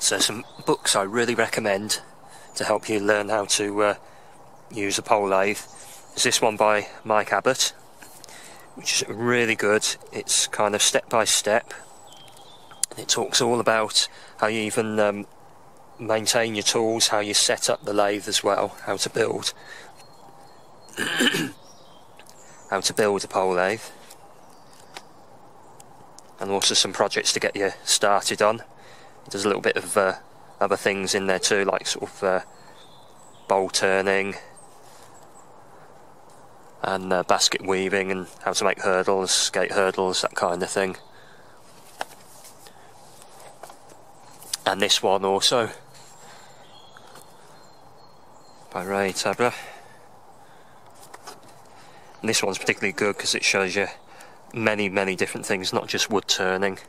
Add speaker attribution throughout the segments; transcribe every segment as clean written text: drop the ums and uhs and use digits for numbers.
Speaker 1: So some books I really recommend to help you learn how to use a pole lathe is this one by Mike Abbott, which is really good. It's kind of step by step, and it talks all about how you even maintain your tools, how you set up the lathe as well, how to build how to build a pole lathe, and also some projects to get you started on. There's a little bit of other things in there too, like sort of bowl turning and basket weaving and how to make hurdles, skate hurdles, that kind of thing. And this one also by Ray Tabler. And this one's particularly good because it shows you many different things, not just wood turning.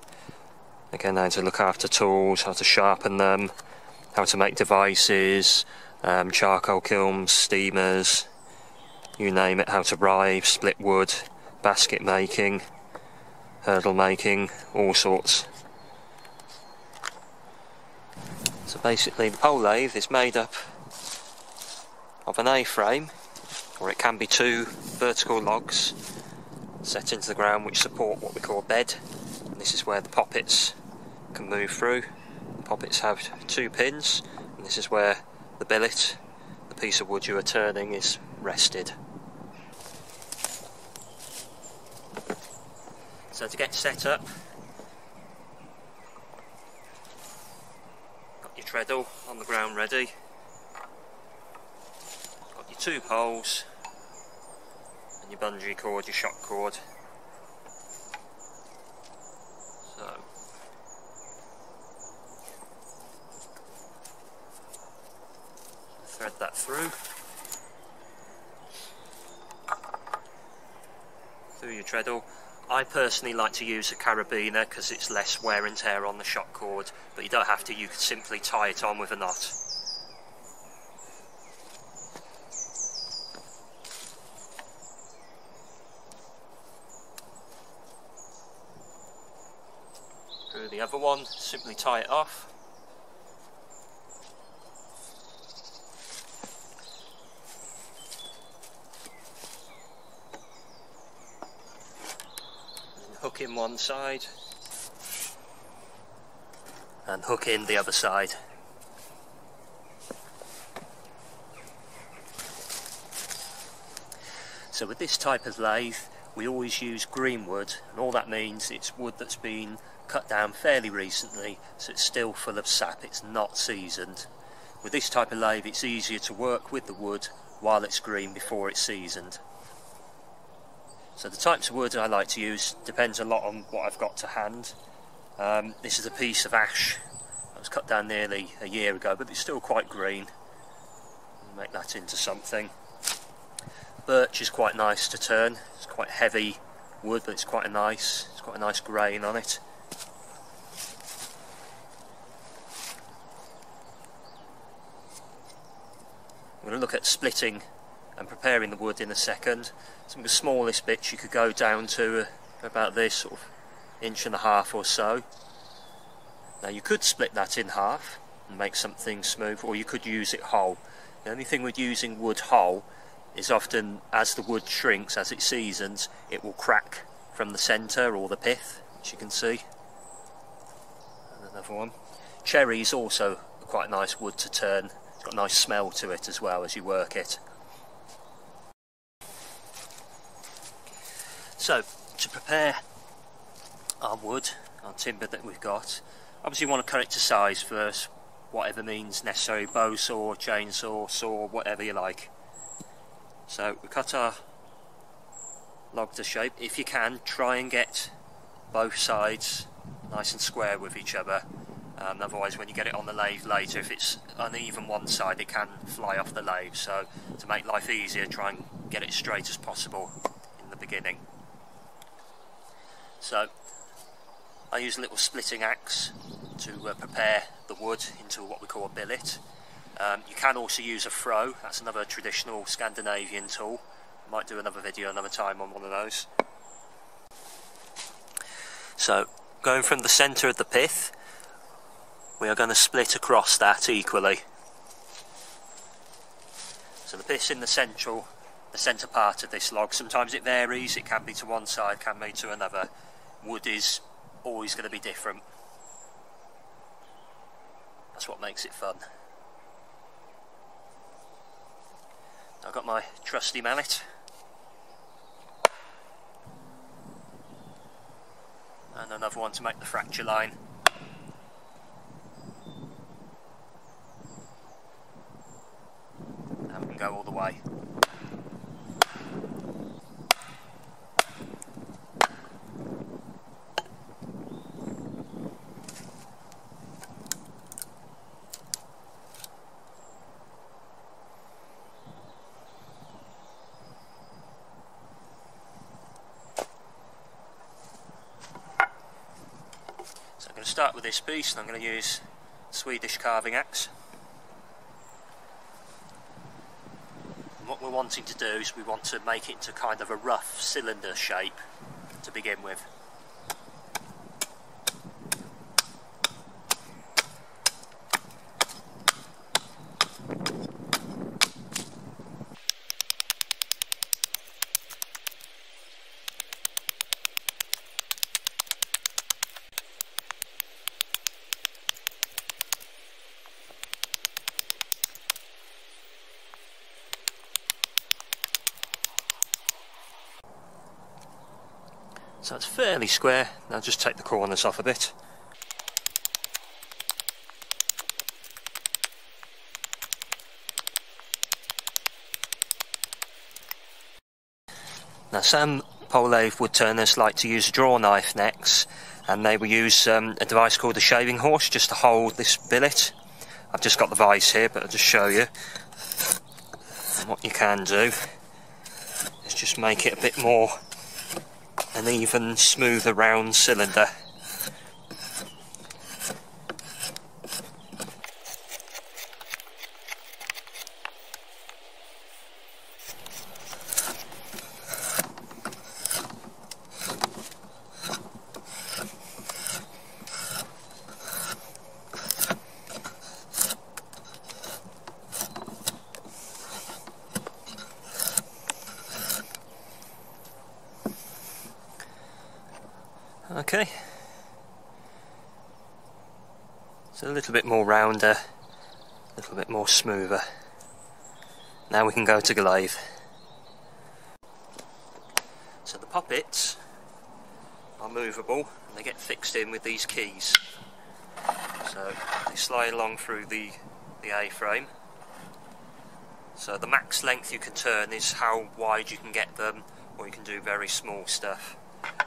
Speaker 1: Again, how to look after tools, how to sharpen them, how to make devices, charcoal kilns, steamers, you name it, how to rive, split wood, basket making, hurdle making, all sorts. So basically the pole lathe is made up of an A-frame, or it can be two vertical logs set into the ground which support what we call a bed, and this is where the poppets can move through. The poppets have two pins, and this is where the billet, the piece of wood you are turning, is rested. So to get set up, got your treadle on the ground ready, got your two poles and your bungee cord, your shock cord. So thread that through your treadle. I personally like to use a carabiner because it's less wear and tear on the shock cord, but you don't have to, you can simply tie it on with a knot. Through the other one, simply tie it off. Hook in one side and hook in the other side. So with this type of lathe we always use greenwood, and all that means it's wood that's been cut down fairly recently, so it's still full of sap, it's not seasoned. With this type of lathe it's easier to work with the wood while it's green before it's seasoned. So the types of wood I like to use depends a lot on what I've got to hand. This is a piece of ash that was cut down nearly a year ago, but it's still quite green. Make that into something. Birch is quite nice to turn. It's quite heavy wood, but it's quite a nice grain on it. I'm going to look at splitting and preparing the wood in a second. Some of the smallest bits you could go down to about this, sort of 1.5 inches or so. Now you could split that in half and make something smooth, or you could use it whole. The only thing with using wood whole is often as the wood shrinks, as it seasons, it will crack from the centre or the pith, as you can see. And another one. Cherry is also quite a nice wood to turn. It's got a nice smell to it as well as you work it. So, to prepare our wood, our timber that we've got, obviously you want to cut it to size first, whatever means necessary, bow saw, chainsaw, saw, whatever you like. So we cut our log to shape. If you can, try and get both sides nice and square with each other. Otherwise when you get it on the lathe later, if it's uneven one side, it can fly off the lathe. So to make life easier, try and get it straight as possible in the beginning. So I use a little splitting axe to prepare the wood into what we call a billet. You can also use a froe, that's another traditional Scandinavian tool. I might do another video another time on one of those. So going from the centre of the pith, we are going to split across that equally. So the bit in the centre part of this log, sometimes it varies, it can be to one side, can be to another. Wood is always going to be different. That's what makes it fun. I've got my trusty mallet. And another one to make the fracture line. And we can go all the way. I'm going to start with this piece, and I'm going to use Swedish carving axe. And what we're wanting to do is we want to make it into kind of a rough cylinder shape to begin with. So it's fairly square. Now just take the corners off a bit. Now some pole lathe wood turners like to use draw knife necks, and they will use a device called a shaving horse just to hold this billet. I've just got the vise here, but I'll just show you. And what you can do is just make it a bit more an even, smoother, round cylinder. Okay, so a little bit more rounder, a little bit more smoother. Now we can go to lathe. So the poppets are movable and they get fixed in with these keys. So they slide along through the A-frame. So the max length you can turn is how wide you can get them, or you can do very small stuff.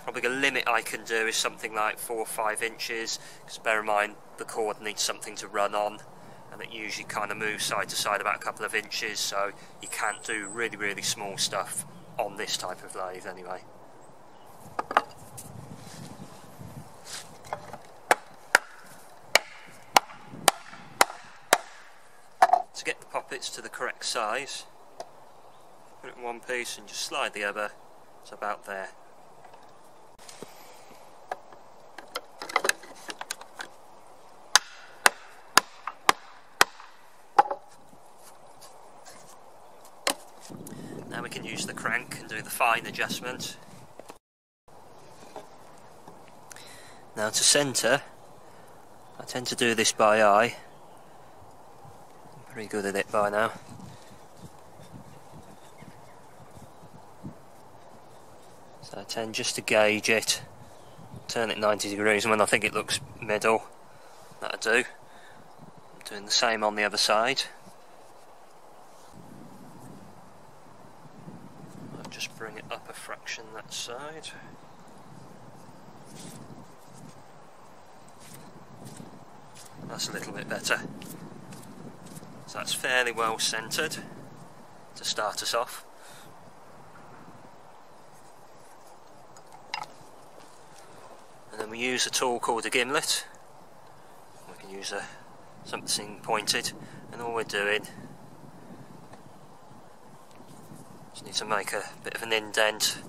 Speaker 1: Probably the limit I can do is something like 4 or 5 inches, because bear in mind the cord needs something to run on, and it usually kind of moves side to side about a couple of inches, so you can't do really small stuff on this type of lathe anyway. To get the poppets to the correct size, put it in one piece and just slide the other, it's about there. Now we can use the crank and do the fine adjustment. Now to centre, I tend to do this by eye. I'm pretty good at it by now. So I tend just to gauge it, turn it 90 degrees, and when I think it looks middle, that'll do. I'm doing the same on the other side. Just bring it up a fraction that side. That's a little bit better. So that's fairly well centred to start us off. And then we use a tool called a gimlet. We can use something pointed, and all we're doing, just need to make a bit of an indent,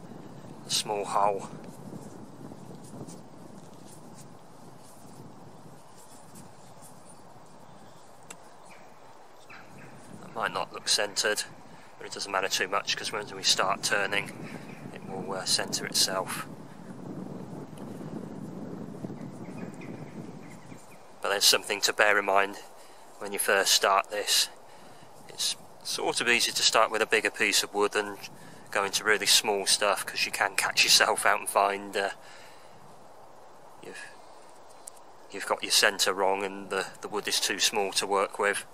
Speaker 1: a small hole. Might not look centred, but it doesn't matter too much because when we start turning it will centre itself. But there's something to bear in mind when you first start this. It's sort of easy to start with a bigger piece of wood and go into really small stuff, because you can catch yourself out and find you've got your centre wrong and the wood is too small to work with.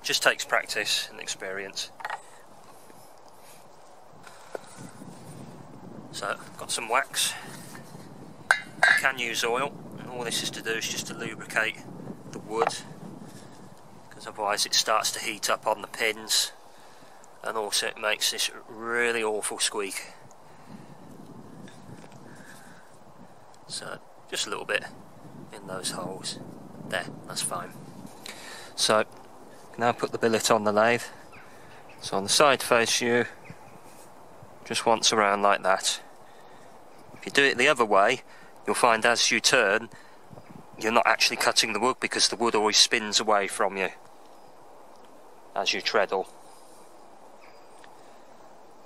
Speaker 1: Just takes practice and experience. So I've got some wax. You can use oil, and all this is to do is just to lubricate the wood, because otherwise it starts to heat up on the pins, and also it makes this really awful squeak. So just a little bit in those holes. There, that's fine. So now put the billet on the lathe. So on the side face view, just once around like that. If you do it the other way, you'll find as you turn, you're not actually cutting the wood, because the wood always spins away from you as you treadle.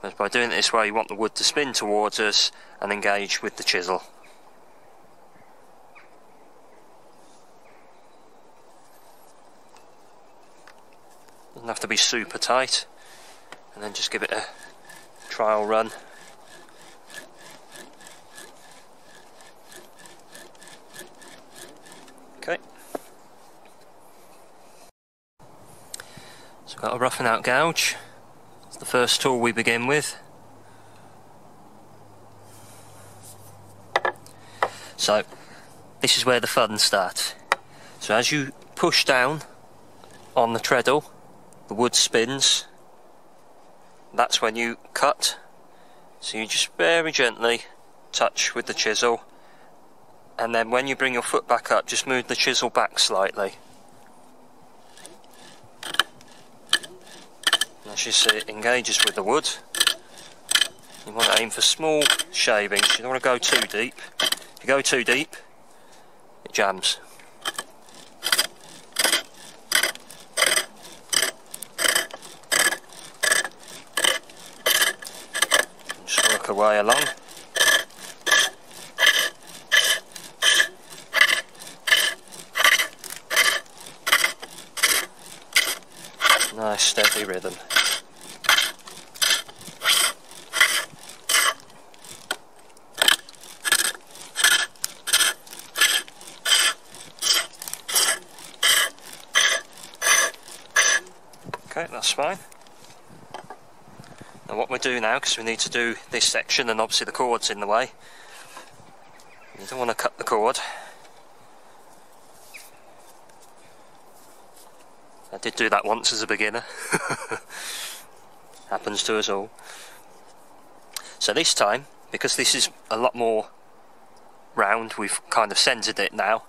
Speaker 1: But by doing it this way, you want the wood to spin towards us and engage with the chisel. Doesn't have to be super tight, and then just give it a trial run. Okay. So we've got a roughen out gouge. It's the first tool we begin with. So this is where the fun starts. So as you push down on the treadle, the wood spins. That's when you cut. So you just very gently touch with the chisel, and then when you bring your foot back up, just move the chisel back slightly. And as you see, it engages with the wood. You want to aim for small shavings. You don't want to go too deep. If you go too deep, it jams. Away along. Nice steady rhythm. Okay, that's fine. Now what we'll do now, because we need to do this section and obviously the cord's in the way, you don't want to cut the cord. I did do that once as a beginner. Happens to us all. So this time, because this is a lot more round, we've kind of centred it now,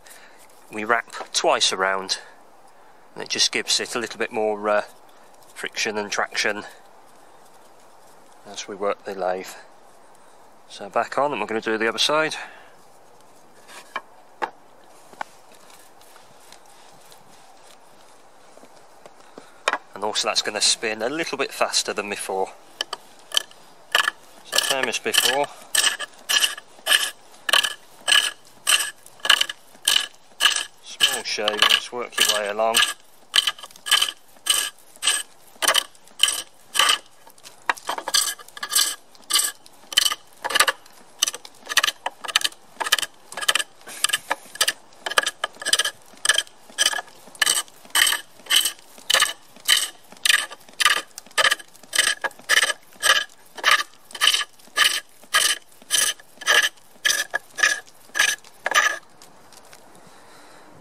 Speaker 1: we wrap twice around, and it just gives it a little bit more friction and traction as we work the lathe. So back on, and we're going to do the other side. And also that's going to spin a little bit faster than before. So same as before. Small shavings, work your way along.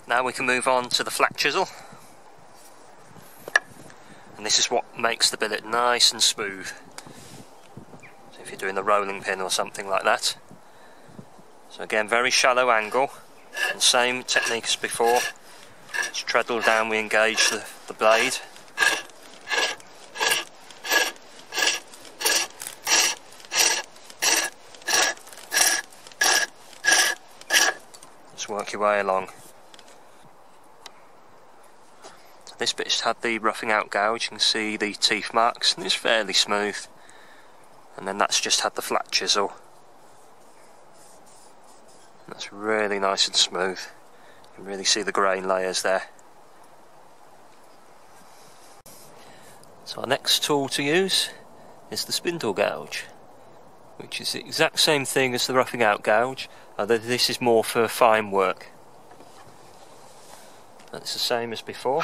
Speaker 1: Now we can move on to the flat chisel, and this is what makes the billet nice and smooth. So if you're doing the rolling pin or something like that. So again, very shallow angle, and same technique as before. Just treadle down, we engage the blade. Just work your way along. This bit's had the roughing out gouge, you can see the teeth marks, and it's fairly smooth. And then that's just had the flat chisel. That's really nice and smooth. You can really see the grain layers there. So our next tool to use is the spindle gouge, which is the exact same thing as the roughing out gouge, although this is more for fine work. That's the same as before.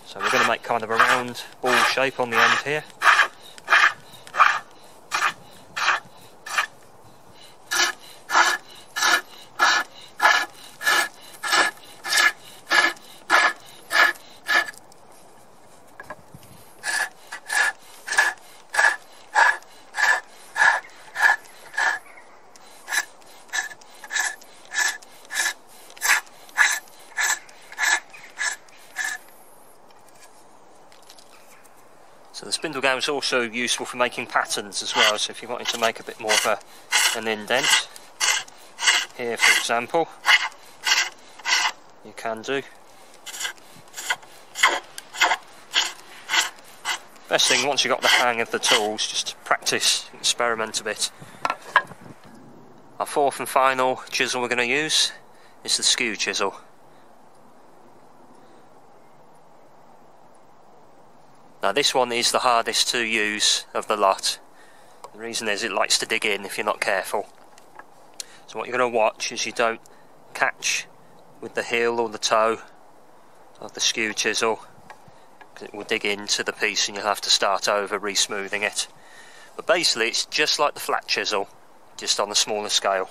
Speaker 1: So we're going to make kind of a round ball shape on the end here. So the spindle gouge is also useful for making patterns as well, so if you wanted to make a bit more of an indent, here for example, you can do. Best thing, once you've got the hang of the tools, just practice, experiment a bit. Our fourth and final chisel we're going to use is the skew chisel. Now this one is the hardest to use of the lot. The reason is it likes to dig in if you're not careful. So what you're going to watch is you don't catch with the heel or the toe of the skew chisel, because it will dig into the piece and you'll have to start over re-smoothing it. But basically it's just like the flat chisel, just on a smaller scale.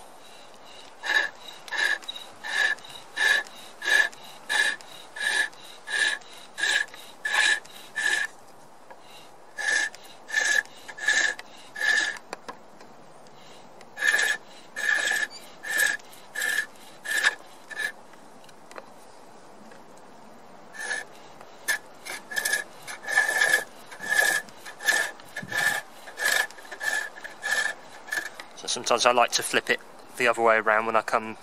Speaker 1: Sometimes I like to flip it the other way around when I come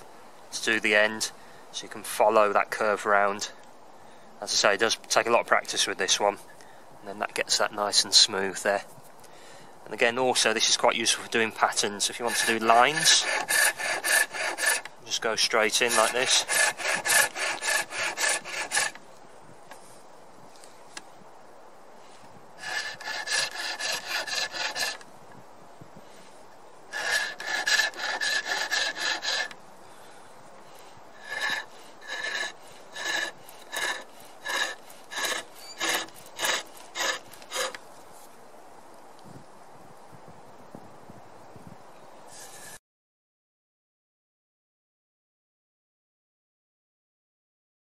Speaker 1: to do the end, so you can follow that curve round. As I say, it does take a lot of practice with this one, and then that gets that nice and smooth there. And again, also this is quite useful for doing patterns. If you want to do lines, just go straight in like this.